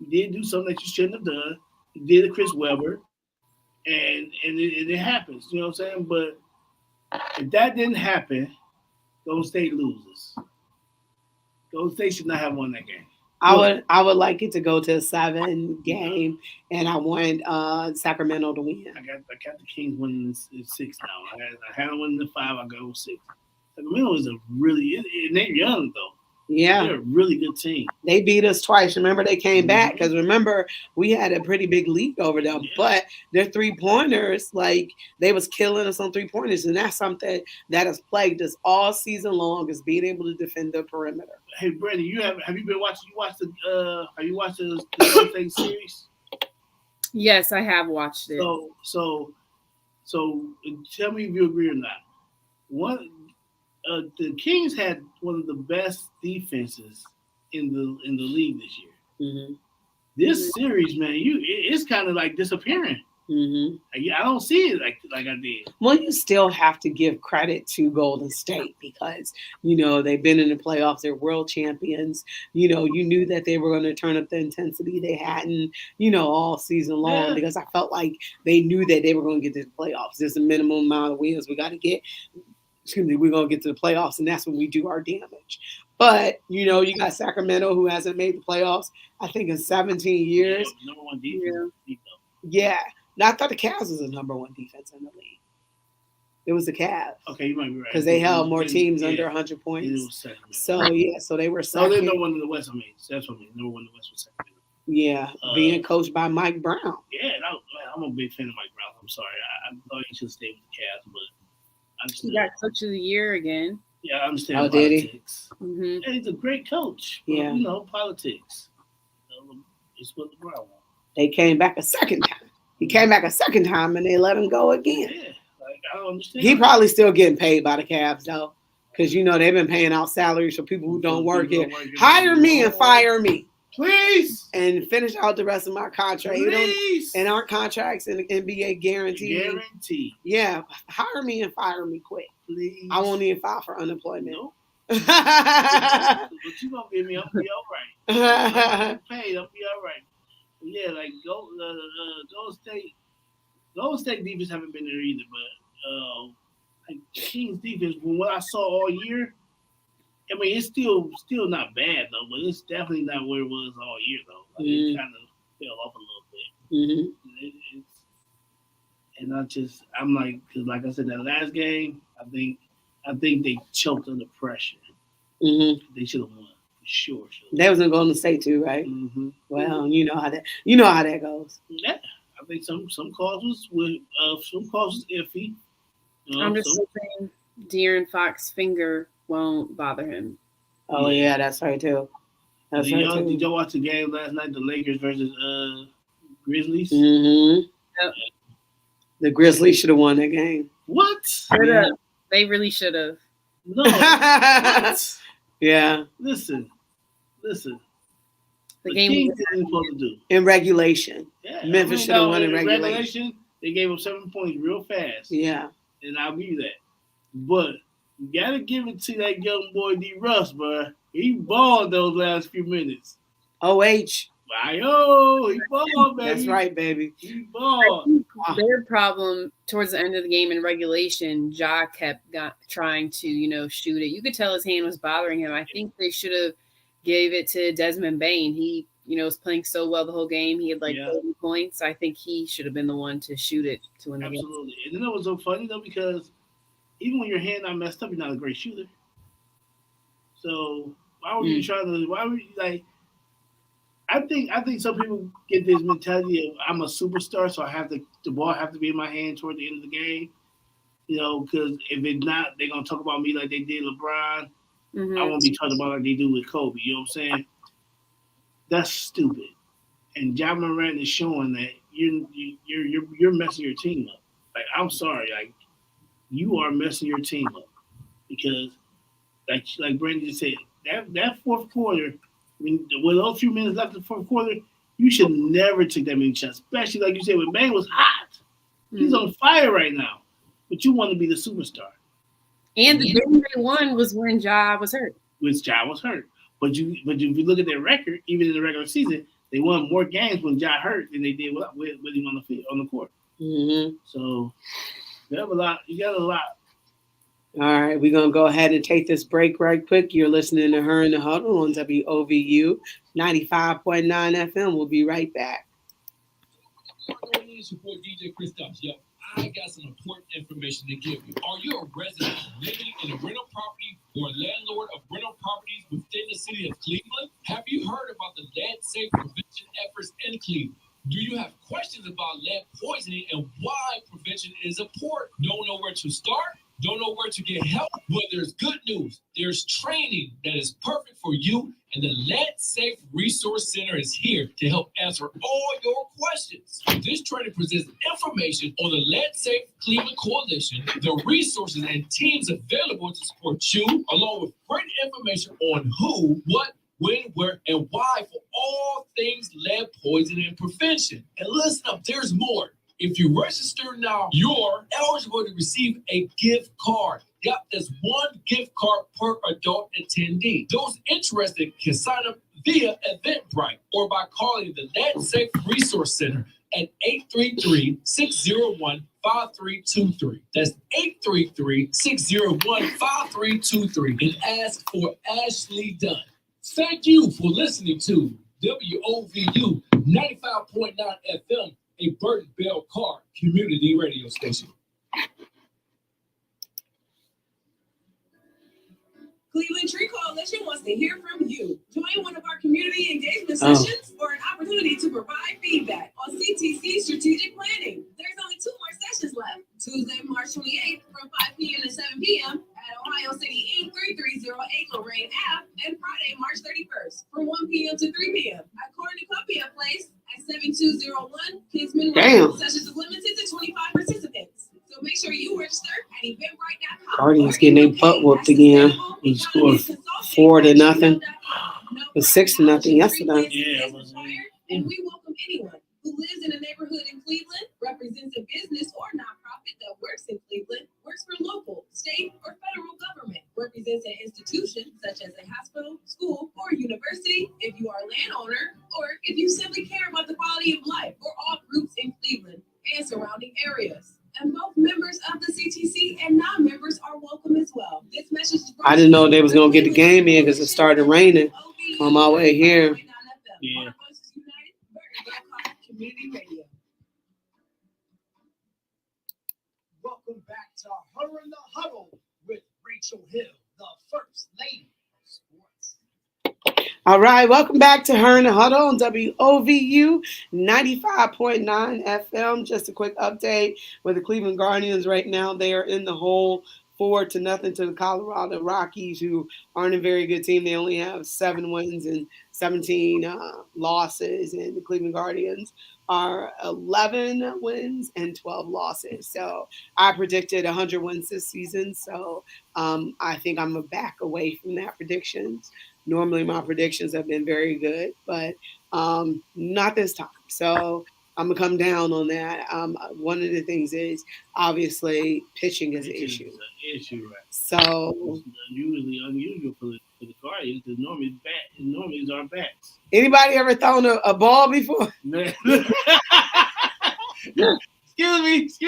You did do something that you shouldn't have done. You did a Chris Webber, and it happens. You know what I'm saying? But if that didn't happen, Golden State loses. Golden State should not have won that game. I would like it to go to a 7 game, and I want Sacramento to win. I got the Kings winning in 6 now. I had them winning in 5. I go 6. Sacramento is they're young though. Yeah, they're a really good team. They beat us twice. Remember, they came back because remember we had a pretty big lead over them. Yeah. But their 3-pointers, like they was killing us on 3-pointers, and that's something that has plagued us all season long is being able to defend the perimeter. Hey, Brandon, have you been watching? Have you watched the Golden State series? Yes, I have watched it. So tell me if you agree or not. The Kings had one of the best defenses in the league this year. Mm-hmm. This series, man, it's kind of like disappearing. Mm-hmm. I don't see it like I did. Well, you still have to give credit to Golden State because they've been in the playoffs. They're world champions. You knew that they were going to turn up the intensity they hadn't, all season long because I felt like they knew that they were going to get to the playoffs. There's a minimum amount of wins we got to get. We're going to get to the playoffs, and that's when we do our damage. But, you got Sacramento, who hasn't made the playoffs, I think, in 17 years. Yeah, number 1 defense. Yeah. Now, I thought the Cavs was the number 1 defense in the league. It was the Cavs. Okay, you might be right. Because they held more teams under 100 points. So they were second. No, they're number 1 in the West, That's what I mean. Number 1 in the West was second. Yeah, being coached by Mike Brown. Yeah, I'm a big fan of Mike Brown. I'm sorry. I thought he should stay with the Cavs, but he got Coach of the Year again. Yeah, I understand politics. Mm-hmm. Yeah, he's a great coach. Yeah. Politics. It's what LeBron wants. They came back a second time. He came back a second time, and they let him go again. Yeah, I don't understand. He probably still getting paid by the Cavs, though, because, they've been paying out salaries for people who don't work here. Hire me and fire me. Please. and finish out the rest of my contract. You know, Please. and our contracts in the NBA guarantee. Guarantee. Yeah, hire me and fire me quick. Please. I won't even file for unemployment. Nope. But you gonna give me, I'll be all right. I'm paid, I'll be all right. But yeah, like Golden State defense haven't been there either, but like Kings defense, from what I saw all year, I mean it's still not bad though, but it's definitely not where it was all year though. Like, it kind of fell off a little bit. And I'm like, because like I said, that last game, I think they choked under pressure. They should have won for sure. They was in Golden State too, right? Well, you know how that goes. Yeah, I think some calls was iffy. I'm just hoping De'Aaron Fox's finger won't bother him. Oh yeah, that's right too. Did y'all watch the game last night? The Lakers versus Grizzlies. Yep. The Grizzlies should have won that game. What? Yeah. They really should have. No. What? Yeah. Listen. The game game was supposed to do in regulation. Yeah, Memphis should have won in regulation. They gave up 7 points real fast. Yeah. And I'll give you that. But you gotta give it to that young boy D Russ, bro. He balled those last few minutes. OH. He balled, baby. That's right, baby. He balled. Their problem towards the end of the game in regulation, Ja kept trying to, shoot it. You could tell his hand was bothering him. I think they should have gave it to Desmond Bain. He, was playing so well the whole game. He had 30 points. I think he should have been the one to shoot it to win the game. Absolutely. And then it was so funny though, because even when your hand not messed up, you're not a great shooter. So why would you like? I think some people get this mentality of I'm a superstar, so the ball have to be in my hand toward the end of the game. Because if it's not, they're gonna talk about me like they did LeBron. I won't be talked about like they do with Kobe. You know what I'm saying? That's stupid. And Ja Morant is showing that you're messing your team up. Like, I'm sorry, like you are messing your team up because like Brandon just said, that fourth quarter. I mean, with those few minutes left in the fourth quarter, you should never take that many shots, especially like you said, when Bang was hot. He's on fire right now, but you want to be the superstar. And the game they won was when Ja was hurt. But if you look at their record, even in the regular season, they won more games when Ja hurt than they did with him on the field, on the court. So you have a lot. You got a lot. All right, we're going to go ahead and take this break right quick. You're listening to Her in the Huddle on WOVU 95.9 FM. We'll be right back. Support DJ Christoph. Yo, I got some important information to give you. Are you a resident living in a rental property or a landlord of rental properties within the city of Cleveland? Have you heard about the lead-safe prevention efforts in Cleveland? Do you have questions about lead poisoning and why prevention is important? Don't know where to start? Don't know where to get help? Well, there's good news. There's training that is perfect for you, and the Lead Safe Resource Center is here to help answer all your questions. This training presents information on the Lead Safe Cleveland Coalition, the resources and teams available to support you, along with great information on who, what, when, where, and why for all things lead poisoning and prevention. And listen up, there's more. If you register now, you're eligible to receive a gift card. Yep, there's one gift card per adult attendee. Those interested can sign up via Eventbrite or by calling the Lead Safe Resource Center at 833-601-5323. That's 833-601-5323 and ask for Ashley Dunn. Thank you for listening to WOVU 95.9 FM, a Burton Bell Carr community radio station. Cleveland Tree Coalition wants to hear from you. Join one of our community engagement sessions or an opportunity to provide feedback on CTC strategic planning. There's only 2 more sessions left. Tuesday, March 28th from 5 p.m. to 7 p.m. at Ohio City Inc. 3308 Lorraine Ave, and Friday, March 31st from 1 p.m. to 3 p.m. at Cornucopia Place at 7201 Kinsman Road. Sessions is limited to 25 participants. So make sure you register at eventbrite.com. Guardians getting their butt whooped again. He scored 4-0. No It was 6-0 yesterday. Yeah, and we welcome anyone who lives in a neighborhood in Cleveland, represents a business or nonprofit that works in Cleveland, works for local, state, or federal government, represents an institution such as a hospital, school, or university, if you are a landowner, or if you simply care about the quality of life for all groups in Cleveland and surrounding areas. And both members of the CTC and non-members are welcome as well. This message is I didn't know they was gonna get the game in because it started raining on my way here. Yeah. Community Radio. Welcome back to Her in the Huddle with Rachel Hill, the First Lady of Sports. All right, welcome back to Her in the Huddle on WOVU 95.9 FM. Just a quick update with the Cleveland Guardians right now. They are in the hole 4-0 to the Colorado Rockies, who aren't a very good team. They only have 7 wins and 17 losses, and the Cleveland Guardians are 11 wins and 12 losses. So I predicted 100 wins this season. So I think I'm a back away from that predictions. Normally my predictions have been very good, but not this time. So I'm going to come down on that. One of the things is obviously pitching is an issue. Right? So It's usually unusual for the Guardians because normally it's our bats. Anybody ever thrown a ball before? Man. Excuse me. Do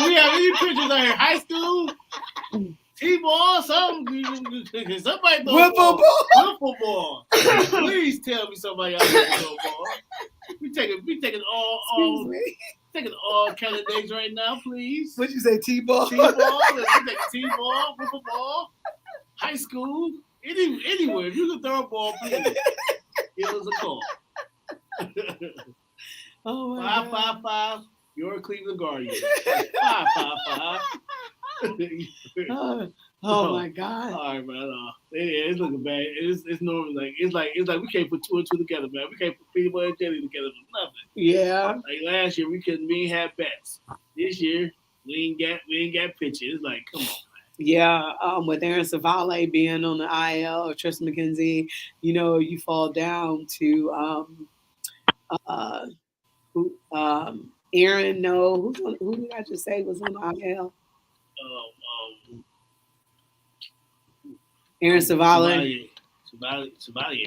we have any pictures out here? High school? T-ball? Something? Somebody throw wiffle ball. Please tell me somebody out there throw a ball. We taking all candidates right now, please. What'd you say, T-ball? T-ball. We take T-ball, wiffle ball, high school, anywhere. If you can throw a ball, please give us a call. Oh my 555. You're a Cleveland Guardian. 555. Oh my God! All right, man. It's looking bad. It's normally it's like we can't put 2 and 2 together, man. We can't put peanut and jelly together for nothing. Yeah. Like last year, we ain't have bats. This year, we ain't got pitching. It's like, come on. Yeah, with Aaron Savale being on the IL or Tristan McKenzie, you fall down to Aaron. No, who did I just say was on the IL? Aaron Savale. Savale,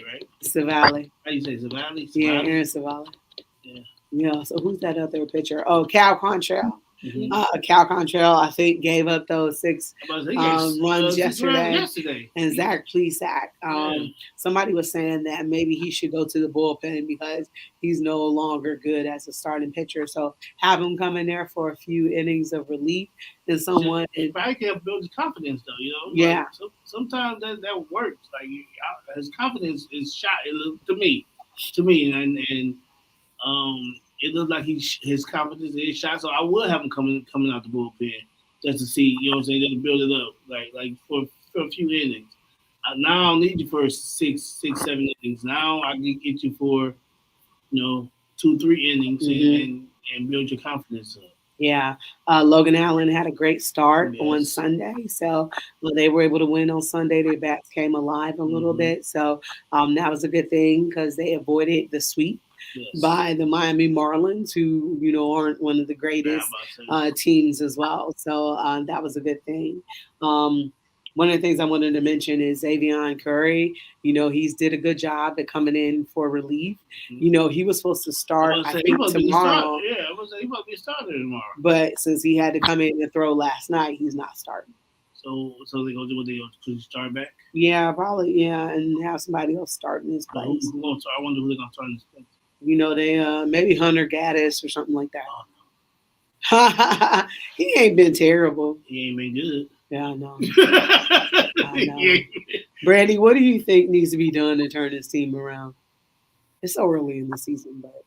right? Savale. How do you say Savale? Yeah, Aaron Savale. Yeah. Yeah. So who's that other pitcher? Oh, Cal Quantrill. Mm-hmm. Cal Quantrill, I think, gave up those 6 runs yesterday. And Zach Plesac. Somebody was saying that maybe he should go to the bullpen because he's no longer good as a starting pitcher. So have him come in there for a few innings of relief and someone. If I can build his confidence, though, Yeah. Like, sometimes that works. Like his confidence is shot. To me, and it looks like his confidence is shot. So I would have him coming out the bullpen just to see, just to build it up, like for a few innings. Now I don't need you for 6, 7 innings. Now I can get you for 2, 3 innings and build your confidence up. Yeah, Logan Allen had a great start on Sunday, so they were able to win on Sunday. Their bats came alive a little bit, so that was a good thing because they avoided the sweep by the Miami Marlins, who aren't one of the greatest teams as well. So that was a good thing. One of the things I wanted to mention is Xavier Curry. He's did a good job at coming in for relief. He was supposed to start, I think, tomorrow. Yeah, he must be starting tomorrow. But since he had to come in and throw last night, he's not starting. So they're going to do what they're going to start back? Yeah, probably, yeah, and have somebody else start in his place. I wonder who they're going to start in his place. They maybe Hunter Gaddis or something like that. Oh, no. He ain't been terrible. He ain't been good. Yeah, I know. Brandy, what do you think needs to be done to turn this team around? It's so early in the season, but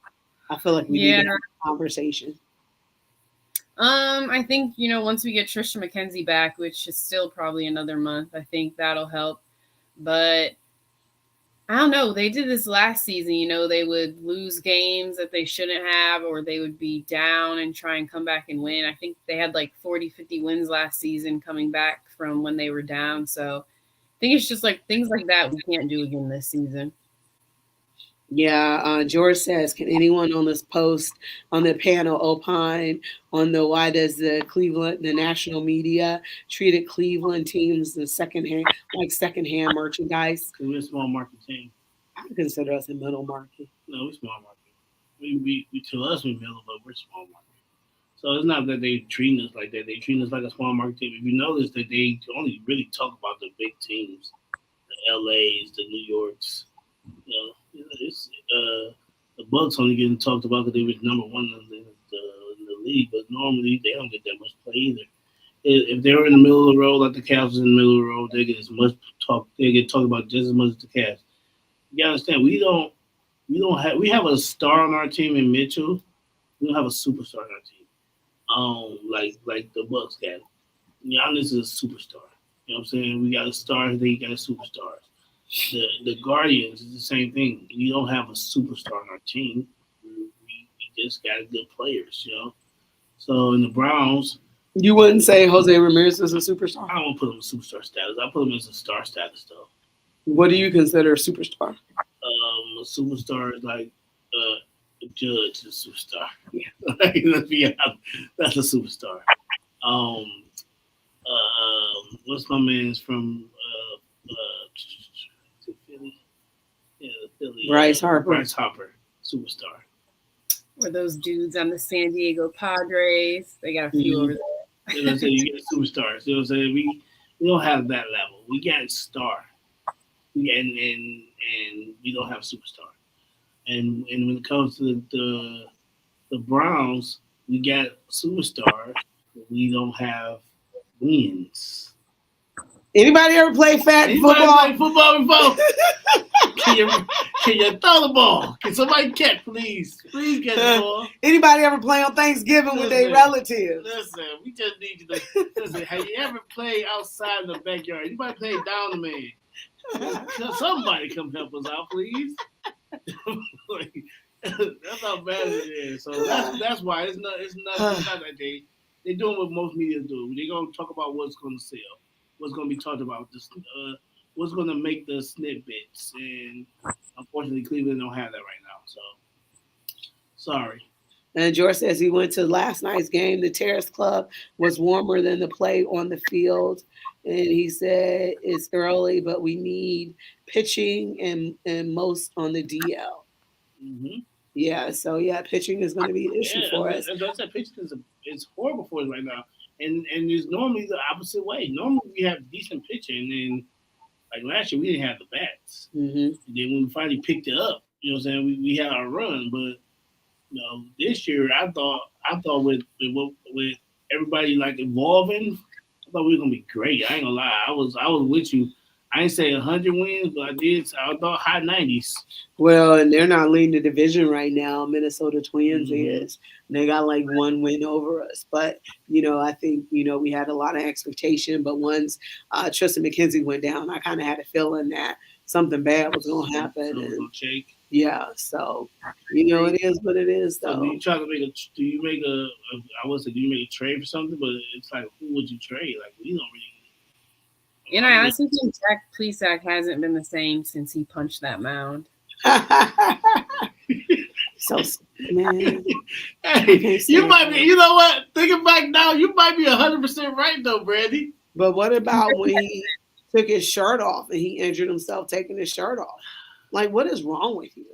I feel like we need to have a conversation. I think, once we get Tristan McKenzie back, which is still probably another month, I think that'll help. But I don't know. They did this last season. They would lose games that they shouldn't have, or they would be down and try and come back and win. I think they had like 40, 50 wins last season coming back from when they were down. So think it's just like things like that we can't do again this season. Yeah, George says, can anyone on this post on the panel opine on the why does the national media treated Cleveland teams the secondhand merchandise? We're a small market team. I would consider us a middle market. No, we're small market. We to us we middle, but we're small market. So it's not that they treating us like that. They treating us like a small market team. If you notice that they only really talk about the big teams, the LAs, the New Yorks. It's the Bucks only getting talked about because they were number one in the league, but normally they don't get that much play either. If they're in the middle of the road, like the Cavs in the middle of the road, they get as much talk. They get talked about just as much as the Cavs. You gotta understand, we have a star on our team in Mitchell. We don't have a superstar on our team. Like the Bucks got. Giannis is a superstar. You know what I'm saying? We got a star. They got a superstar. The Guardians is the same thing. You don't have a superstar on our team. We just got good players, you know. So in the Browns, you wouldn't say Jose Ramirez is a superstar? I don't put him in superstar status. I put him as a star status though. What do you consider a superstar? A superstar is like a Judge is a superstar. Yeah. Let's be honest. That's a superstar. What's my man's from Philly? Yeah, Philly. Bryce Harper. Bryce Harper, superstar. Or those dudes on the San Diego Padres. They got a few over there. You know what I'm saying? You get superstars. You know what I'm saying? We don't have that level. We got a star. And we don't have a superstar. And when it comes to the Browns, we got superstars, but we don't have wins. Anybody ever play football? Play football before? Can you throw the ball? Can somebody catch, please? Please catch the ball. Anybody ever play on Thanksgiving with their relatives? Listen, we just need you to listen. Have you ever played outside in the backyard? Anybody play down the man? Somebody come help us out, please. That's how bad it is. So that's why it's not that they're doing what most media do. They're gonna talk about what's gonna sell, what's gonna be talked about, what's gonna make the snippets, and unfortunately Cleveland don't have that right now. So sorry. And George says he went to last night's game. The Terrace Club was warmer than the play on the field. And he said it's early, but we need pitching and most on the DL. Mm-hmm. Yeah, so pitching is going to be an issue for us. As I said, pitching is horrible for us right now. And it's normally the opposite way. Normally we have decent pitching, and like last year we didn't have the bats. Mm-hmm. And then when we finally picked it up, you know what I'm saying, we had our run, but this year I thought with everybody like evolving, I thought we were gonna be great. I ain't gonna lie. I was with you. I ain't say 100 wins, but I thought high 90s. Well, and they're not leading the division right now. Minnesota Twins is. And they got like one win over us. But, I think, we had a lot of expectation. But once Tristan McKenzie went down, I kind of had a feeling that something bad was going to happen. And, yeah, so, it is what it is, though. So do you make a trade for something? But it's like, who would you trade? Like, we don't really. And I honestly think Jack Plesac hasn't been the same since he punched that mound. So, man. Hey, you might be, you know what? Thinking back now, you might be 100% right, though, Brandy. But what about when he took his shirt off and he injured himself taking his shirt off? Like, what is wrong with you?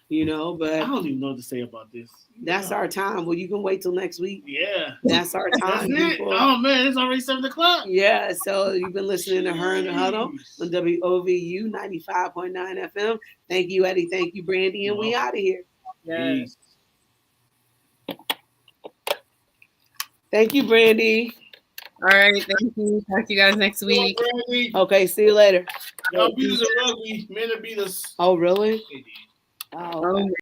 But I don't even know what to say about this. That's our time. Well, you can wait till next week. Yeah. That's our time. That's it. Oh, man, it's already 7 o'clock. Yeah, so you've been listening to Her in the Huddle on WOVU 95.9 FM. Thank you, Eddie. Thank you, Brandy. And we out of here. Yes. Thank you, Brandy. All right. Thank you. Talk to you guys next week. Okay, see you later. Y'all beat us at rugby. Men beat us. Oh, really? They did. Oh, okay.